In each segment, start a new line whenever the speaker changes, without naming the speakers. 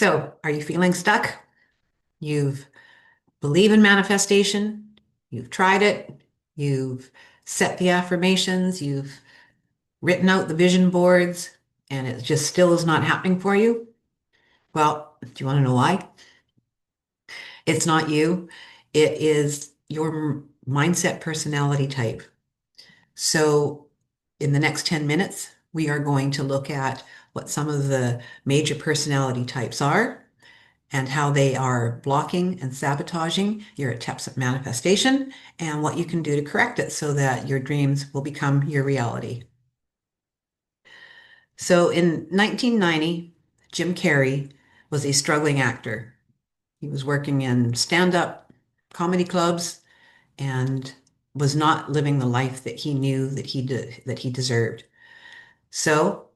So, are you feeling stuck? You've believe in manifestation, you've tried it, you've set the affirmations, you've written out the vision boards, and it just still is not happening for you? Well, do you want to know why? It's not you. It is your mindset personality type. So, in the next 10 minutes, we are going to look at what some of the major personality types are and how they are blocking and sabotaging your attempts at manifestation and what you can do to correct it so that your dreams will become your reality. So in 1990, Jim Carrey was a struggling actor. He was working in stand-up comedy clubs and was not living the life that he knew that he deserved. So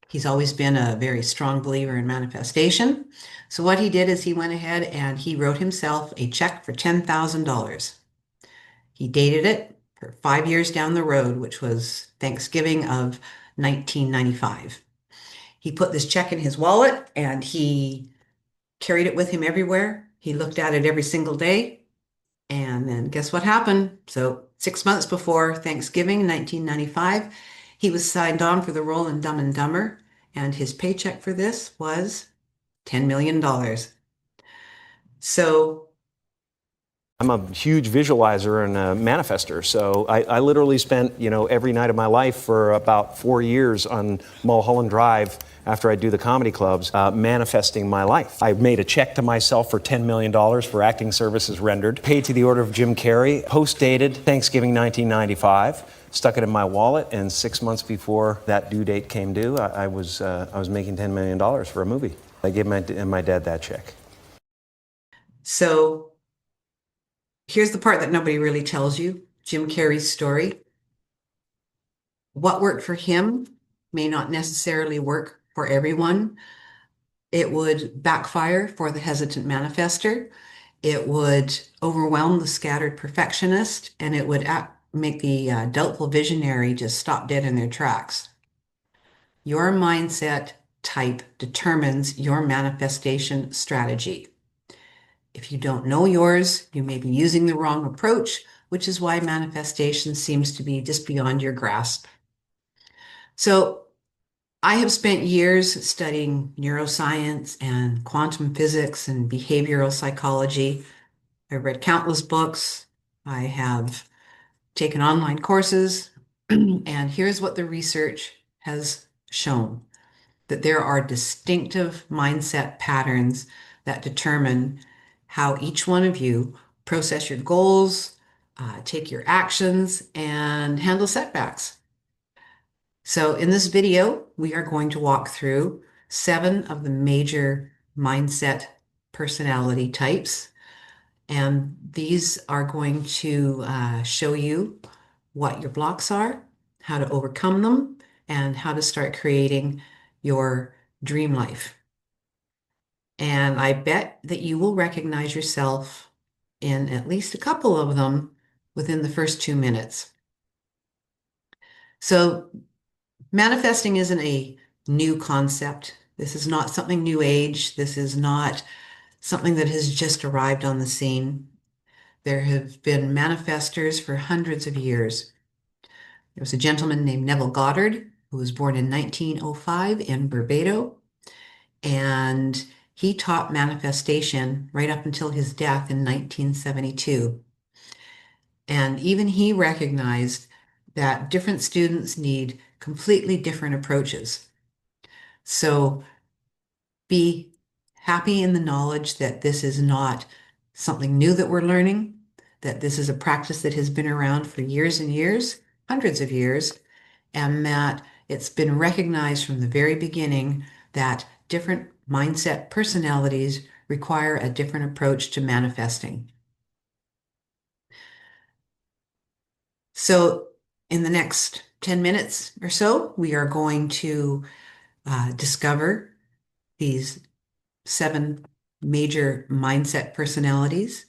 he's always been a very strong believer in manifestation. So what he did is he went ahead and he wrote himself a check for $10,000. He dated it for 5 years down the road, which was Thanksgiving of 1995. He put this check in his wallet and he carried it with him everywhere. He looked at it every single day. And then guess what happened? So 6 months before Thanksgiving, 1995, he was signed on for the role in Dumb and Dumber, and his paycheck for this was $10 million. So,
I'm a huge visualizer and a manifester. So I literally spent, every night of my life for about 4 years on Mulholland Drive after I do the comedy clubs, manifesting my life. I made a check to myself for $10 million for acting services rendered, paid to the order of Jim Carrey, post-dated Thanksgiving 1995, stuck it in my wallet, and 6 months before that due date came due, I was making $10 million for a movie. I gave my dad that check.
so here's the part that nobody really tells you, Jim Carrey's story. What worked for him may not necessarily work for everyone. It would backfire for the hesitant manifester. It would overwhelm the scattered perfectionist, and it would make the doubtful visionary just stop dead in their tracks. Your mindset type determines your manifestation strategy. If you don't know yours, you may be using the wrong approach, which is why manifestation seems to be just beyond your grasp. So, I have spent years studying neuroscience and quantum physics and behavioral psychology. I've read countless books. I have taken online courses. And here's what the research has shown, that there are distinctive mindset patterns that determine how each one of you process your goals, take your actions, and handle setbacks. So in this video, we are going to walk through 7 of the major mindset personality types. And these are going to show you what your blocks are, how to overcome them, and how to start creating your dream life. And I bet that you will recognize yourself in at least a couple of them within the first 2 minutes. So manifesting isn't a new concept. This is not something new age. This is not something that has just arrived on the scene. There have been manifestors for hundreds of years. There was a gentleman named Neville Goddard who was born in 1905 in Barbados, and he taught manifestation right up until his death in 1972. And even he recognized that different students need completely different approaches. So be happy in the knowledge that this is not something new that we're learning, that this is a practice that has been around for years and years, hundreds of years, and that it's been recognized from the very beginning that different mindset personalities require a different approach to manifesting. So in the next 10 minutes or so, we are going to discover these 7 major mindset personalities.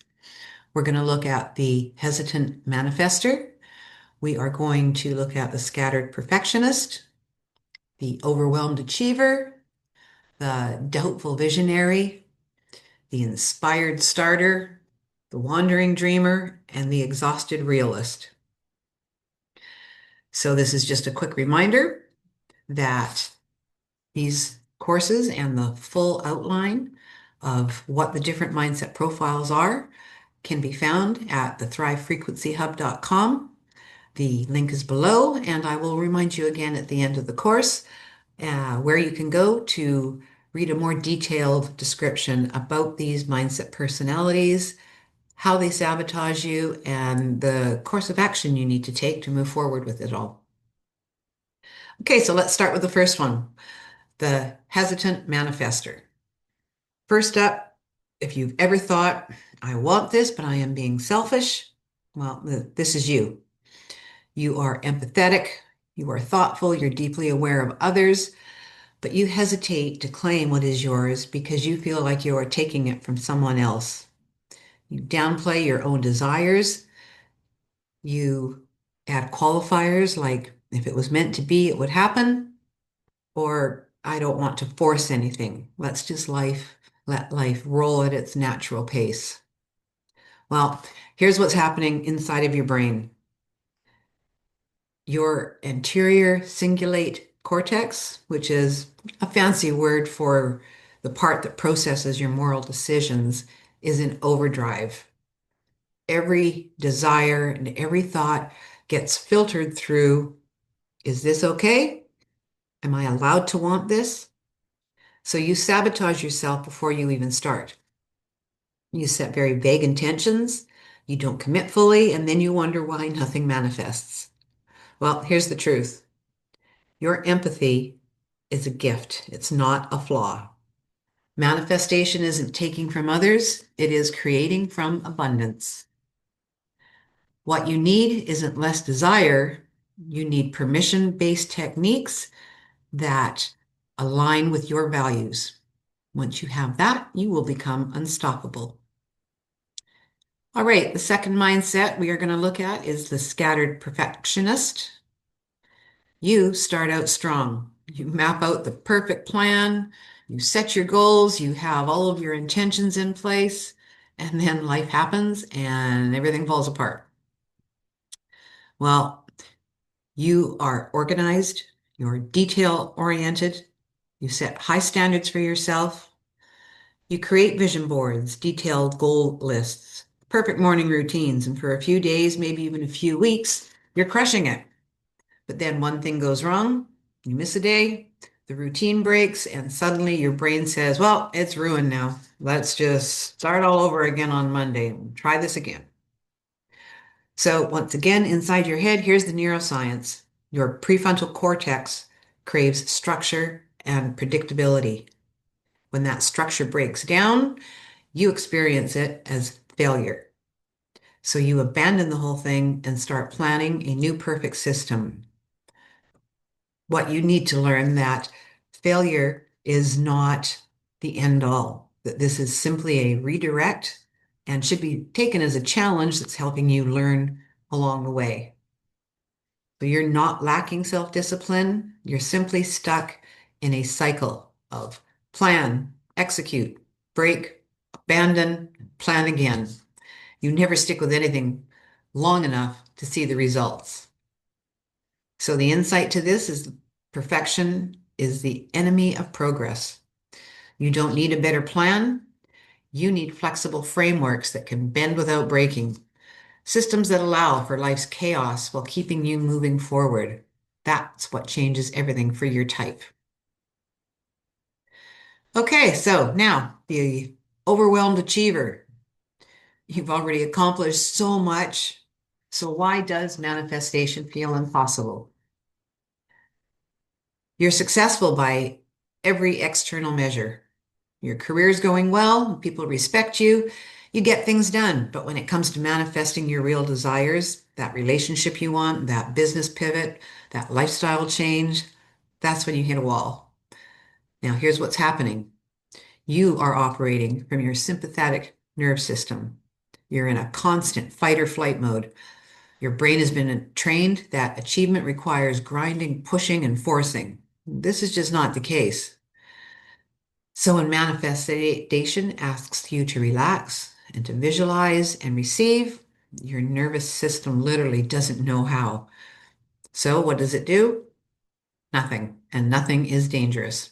We're going to look at the hesitant manifester. We are going to look at the scattered perfectionist, the overwhelmed achiever, the doubtful visionary, the inspired starter, the wandering dreamer, and the exhausted realist. So this is just a quick reminder that these courses and the full outline of what the different mindset profiles are can be found at thethrivefrequencyhub.com. The link is below, and I will remind you again at the end of the course where you can go to read a more detailed description about these mindset personalities, how they sabotage you, and the course of action you need to take to move forward with it all. Okay, so let's start with the first one, the hesitant manifester. First up, if you've ever thought, I want this, but I am being selfish, well, this is you. You are empathetic, you are thoughtful, you're deeply aware of others, but you hesitate to claim what is yours because you feel like you are taking it from someone else. You downplay your own desires. You add qualifiers like, if it was meant to be, it would happen, or I don't want to force anything. Let's just let life roll at its natural pace. Well, here's what's happening inside of your brain. Your anterior cingulate cortex, which is a fancy word for the part that processes your moral decisions, is in overdrive. Every desire and every thought gets filtered through, is this okay? Am I allowed to want this? So you sabotage yourself before you even start. You set very vague intentions, you don't commit fully, and then you wonder why nothing manifests. Well, here's the truth. Your empathy is a gift. It's not a flaw. Manifestation isn't taking from others, it is creating from abundance. What you need isn't less desire, you need permission-based techniques that align with your values. Once you have that, you will become unstoppable. All right, the second mindset we are going to look at is the scattered perfectionist. You start out strong. You map out the perfect plan, you set your goals, you have all of your intentions in place, and then life happens and everything falls apart. Well, you are organized, you're detail oriented, you set high standards for yourself, you create vision boards, detailed goal lists, perfect morning routines, and for a few days, maybe even a few weeks, you're crushing it. But then one thing goes wrong, you miss a day, the routine breaks, and suddenly your brain says, well, it's ruined now. Let's just start all over again on Monday and try this again. So once again, inside your head, here's the neuroscience. Your prefrontal cortex craves structure and predictability. When that structure breaks down, you experience it as failure. So you abandon the whole thing and start planning a new perfect system. What you need to learn that failure is not the end all, that this is simply a redirect and should be taken as a challenge that's helping you learn along the way. So you're not lacking self-discipline, you're simply stuck in a cycle of plan, execute, break, abandon, plan again. You never stick with anything long enough to see the results. So the insight to this is perfection is the enemy of progress. You don't need a better plan. You need flexible frameworks that can bend without breaking, systems that allow for life's chaos while keeping you moving forward. That's what changes everything for your type. Okay, so now the overwhelmed achiever. You've already accomplished so much. So why does manifestation feel impossible? You're successful by every external measure. Your career's going well, people respect you, you get things done. But when it comes to manifesting your real desires, that relationship you want, that business pivot, that lifestyle change, that's when you hit a wall. Now, here's what's happening. You are operating from your sympathetic nerve system. You're in a constant fight or flight mode. Your brain has been trained that achievement requires grinding, pushing, and forcing. This is just not the case. So when manifestation asks you to relax and to visualize and receive, your nervous system literally doesn't know how. So what does it do? Nothing. And nothing is dangerous.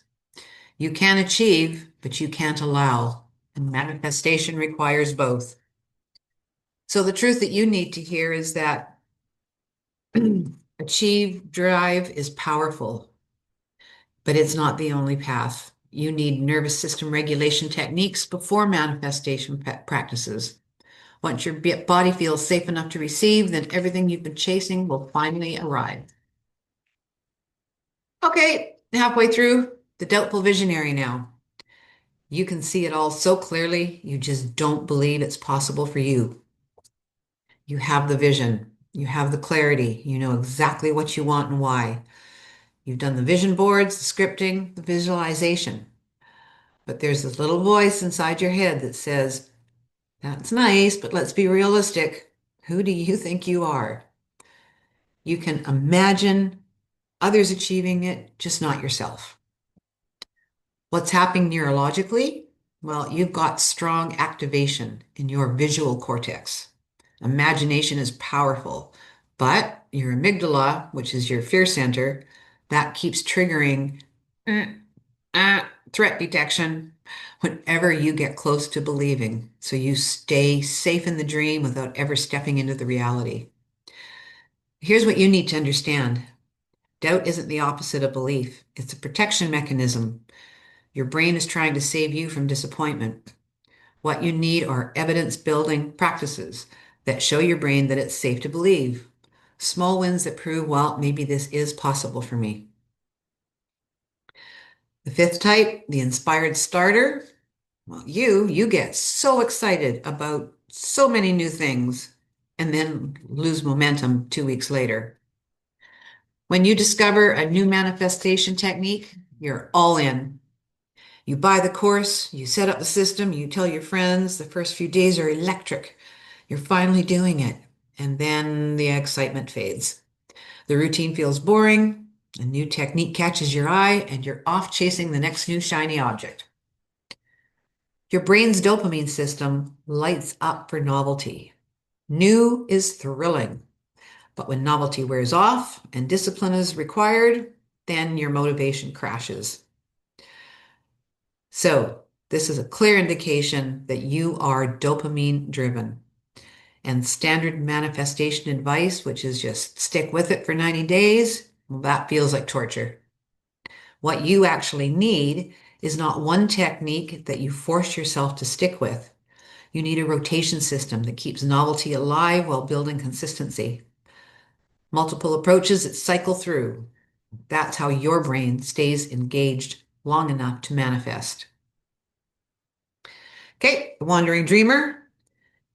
You can achieve, but you can't allow. And manifestation requires both. So the truth that you need to hear is that achieve drive is powerful, but it's not the only path. You need nervous system regulation techniques before manifestation practices. Once your body feels safe enough to receive, then everything you've been chasing will finally arrive. Okay, halfway through, the doubtful visionary now. You can see it all so clearly, you just don't believe it's possible for you. You have the vision, you have the clarity, you know exactly what you want and why. You've done the vision boards, the scripting, the visualization. But there's this little voice inside your head that says, that's nice, but let's be realistic. Who do you think you are? You can imagine others achieving it, just not yourself. What's happening neurologically? Well, you've got strong activation in your visual cortex. Imagination is powerful, but your amygdala, which is your fear center, that keeps triggering threat detection whenever you get close to believing. So you stay safe in the dream without ever stepping into the reality. Here's what you need to understand. Doubt isn't the opposite of belief. It's a protection mechanism. Your brain is trying to save you from disappointment. What you need are evidence building practices that show your brain that it's safe to believe. Small wins that prove, well, maybe this is possible for me. The fifth type, the inspired starter. Well, you get so excited about so many new things and then lose momentum 2 weeks later. When you discover a new manifestation technique, you're all in. You buy the course, you set up the system, you tell your friends, the first few days are electric. You're finally doing it. And then the excitement fades. The routine feels boring, a new technique catches your eye, and you're off chasing the next new shiny object. Your brain's dopamine system lights up for novelty. New is thrilling, but when novelty wears off and discipline is required, then your motivation crashes. So, this is a clear indication that you are dopamine driven. And standard manifestation advice, which is just stick with it for 90 days, well, that feels like torture. What you actually need is not one technique that you force yourself to stick with. You need a rotation system that keeps novelty alive while building consistency. Multiple approaches that cycle through. That's how your brain stays engaged long enough to manifest. Okay, the wandering dreamer,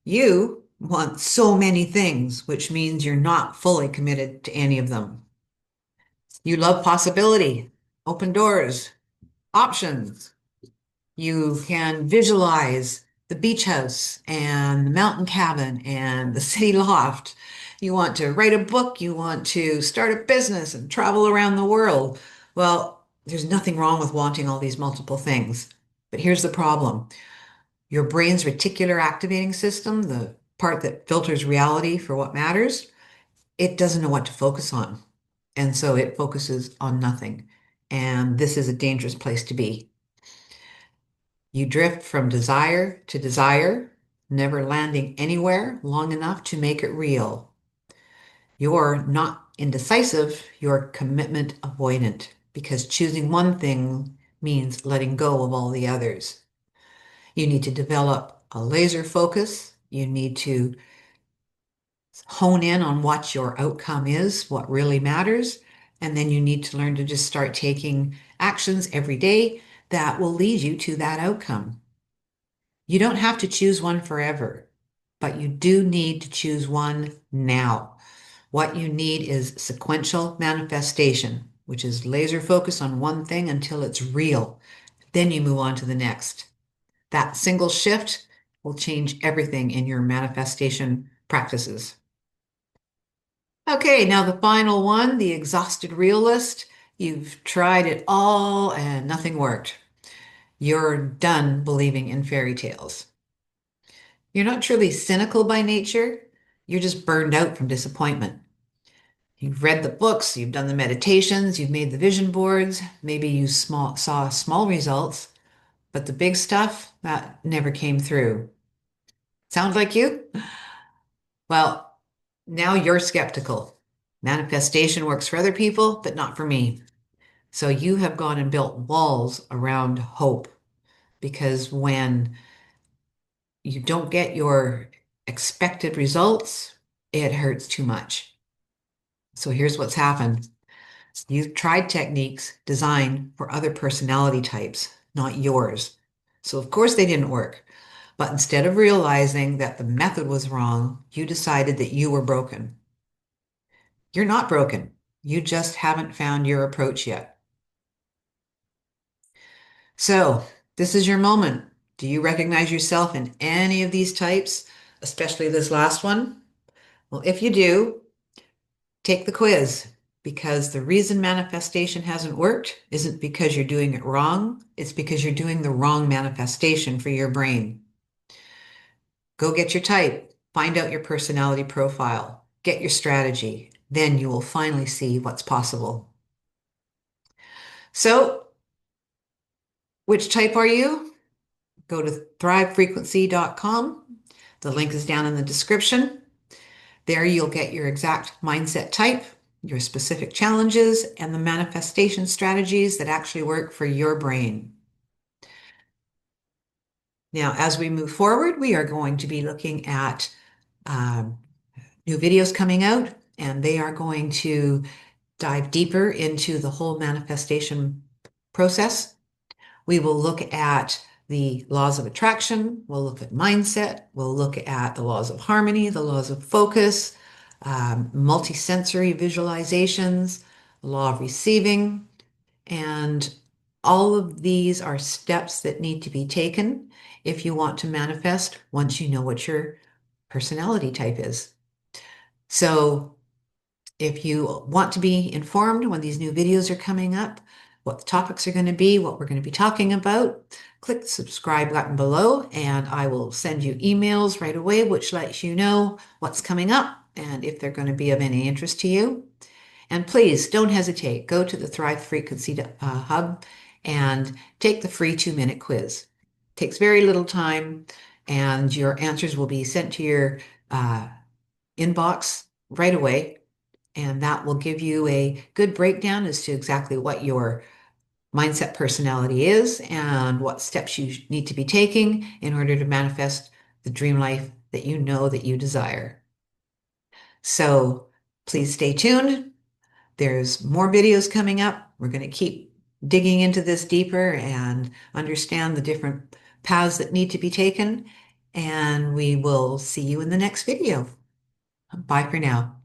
you want so many things, which means you're not fully committed to any of them. You love possibility, open doors, options. You can visualize the beach house and the mountain cabin and the city loft. You want to write a book, you want to start a business and travel around the world. Well, there's nothing wrong with wanting all these multiple things. But here's the problem. Your brain's reticular activating system, the part that filters reality for what matters, it doesn't know what to focus on. And so it focuses on nothing. And this is a dangerous place to be. You drift from desire to desire, never landing anywhere long enough to make it real. You're not indecisive, you're commitment avoidant because choosing one thing means letting go of all the others. You need to develop a laser focus. You need to hone in on what your outcome is, what really matters. And then you need to learn to just start taking actions every day that will lead you to that outcome. You don't have to choose one forever, but you do need to choose one now. What you need is sequential manifestation, which is laser focus on one thing until it's real. Then you move on to the next. That single shift will change everything in your manifestation practices. Okay, now the final one, the exhausted realist. You've tried it all and nothing worked. You're done believing in fairy tales. You're not truly cynical by nature. You're just burned out from disappointment. You've read the books, you've done the meditations, you've made the vision boards. Maybe you saw small results, but the big stuff, that never came through. Sounds like you? Well, now you're skeptical. Manifestation works for other people, but not for me. So you have gone and built walls around hope because when you don't get your expected results, it hurts too much. So here's what's happened. You've tried techniques designed for other personality types, not yours. So of course they didn't work. But instead of realizing that the method was wrong, you decided that you were broken. You're not broken. You just haven't found your approach yet. So this is your moment. Do you recognize yourself in any of these types, especially this last one? Well, if you do, take the quiz because the reason manifestation hasn't worked isn't because you're doing it wrong. It's because you're doing the wrong manifestation for your brain. Go get your type, find out your personality profile, get your strategy. Then you will finally see what's possible. So, which type are you? Go to thrivefrequency.com. The link is down in the description. There you'll get your exact mindset type, your specific challenges, and the manifestation strategies that actually work for your brain. Now, as we move forward, we are going to be looking at um, new videos coming out, and they are going to dive deeper into the whole manifestation process. We will look at the laws of attraction. We'll look at mindset. We'll look at the laws of harmony, the laws of focus, multisensory visualizations, the law of receiving. And all of these are steps that need to be taken if you want to manifest once you know what your personality type is. So if you want to be informed when these new videos are coming up, what the topics are going to be, what we're going to be talking about, click the subscribe button below and I will send you emails right away, which lets you know what's coming up and if they're going to be of any interest to you. And please don't hesitate. Go to the Thrive Frequency Hub and take the free 2-minute quiz. It takes very little time and your answers will be sent to your inbox right away. And that will give you a good breakdown as to exactly what your mindset personality is and what steps you need to be taking in order to manifest the dream life that you know that you desire. So please stay tuned. There's more videos coming up. We're going to keep digging into this deeper and understand the different paths that need to be taken. And we will see you in the next video. Bye for now.